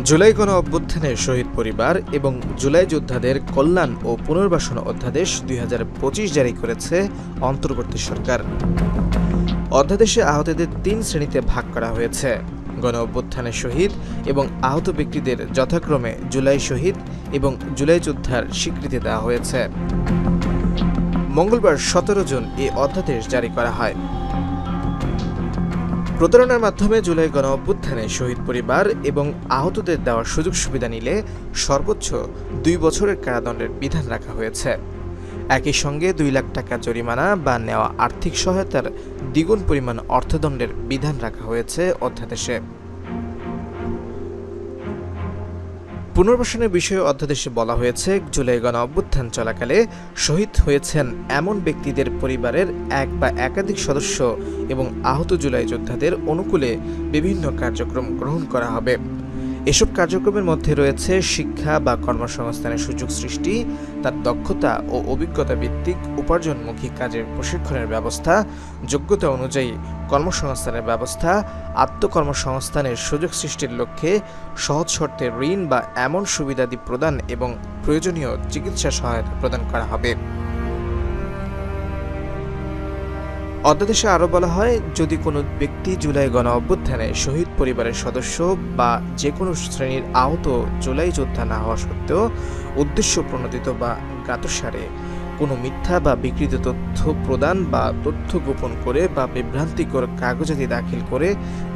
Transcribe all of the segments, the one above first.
জুলাই গণ অভ্যুত্থানে শহীদ পরিবার এবং জুলাই যোদ্ধাদের কল্যাণ ও পুনর্বাসন অধ্যাদেশ ২০২৫ জারি করেছে অন্তর্বর্তী সরকার। অধ্যাদেশে আহতদের ৩ শ্রেণীতে ভাগ করা হয়েছে। গণ অভ্যুত্থানে শহীদ এবং আহত ব্যক্তিদের যথাক্রমে জুলাই শহীদ এবং জুলাই যোদ্ধার স্বীকৃতি দেওয়া হয়েছে। মঙ্গলবার ১৭ জুন এই অধ্যাদেশ জারি করা হয়। প্রতারণার মাধ্যমে জুলাই গণ অভ্যুত্থানে শহীদ পরিবার এবং আহতদের দেওয়ার সুযোগ সুবিধা নিলে সর্বোচ্চ ২ বছরের কারাদণ্ডের বিধান রাখা হয়েছে। একই সঙ্গে ২ লাখ টাকা জরিমানা বা নেওয়া আর্থিক সহায়তার দ্বিগুণ পরিমাণ অর্থদণ্ডের বিধান রাখা হয়েছে অধ্যাদেশে। পুনর্বাসনের বিষয়ে অধ্যাদেশে বলা হয়েছে, জুলাই গণ অভ্যুত্থান চলাকালে শহীদ হয়েছেন এমন ব্যক্তিদের পরিবারের এক বা একাধিক সদস্য এবং আহত জুলাই যোদ্ধাদের অনুকূলে বিভিন্ন কার্যক্রম গ্রহণ করা হবে। এসব কার্যক্রমের মধ্যে রয়েছে শিক্ষা বা কর্মসংস্থানের সুযোগ সৃষ্টি, তার দক্ষতা ও অভিজ্ঞতা ভিত্তিক উপার্জনমুখী কাজের প্রশিক্ষণের ব্যবস্থা, যোগ্যতা অনুযায়ী কর্মসংস্থানের ব্যবস্থা, আত্মকর্মসংস্থানের সুযোগ সৃষ্টির লক্ষ্যে সহজ শর্তে ঋণ বা এমন সুবিধাদি প্রদান এবং প্রয়োজনীয় চিকিৎসা সহায়তা প্রদান করা হবে। অধ্যাদেশে আরও বলা হয়, যদি কোনো ব্যক্তি জুলাই গণ অভ্যুত্থানে শহীদ পরিবারের সদস্য বা যে কোনো শ্রেণীর আহত জুলাই যোদ্ধা না হওয়া সত্ত্বেও উদ্দেশ্য প্রণোদিত বা জ্ঞাতসারে কোনো মিথ্যা বা বিকৃত তথ্য প্রদান বা তথ্য গোপন করে বা বিভ্রান্তিকর কাগজাদি দাখিল করে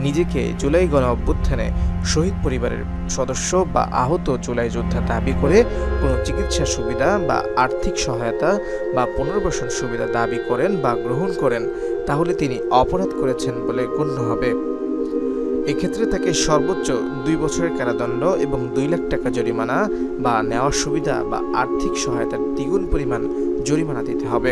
নিজেকে জুলাই গণ অভ্যুত্থানে শহীদ পরিবারের সদস্য বা আহত জুলাই যোদ্ধা দাবি করে কোনো চিকিৎসা সুবিধা বা আর্থিক সহায়তা বা পুনর্বাসন সুবিধা দাবি করেন বা গ্রহণ করেন, তাহলে তিনি অপরাধ করেছেন বলে গণ্য হবে। এক্ষেত্রে তাকে সর্বোচ্চ ২ বছরের কারাদণ্ড এবং ২ লাখ টাকা জরিমানা বা নেওয়ার সুবিধা বা আর্থিক সহায়তার দ্বিগুণ পরিমাণ জরিমানা দিতে হবে।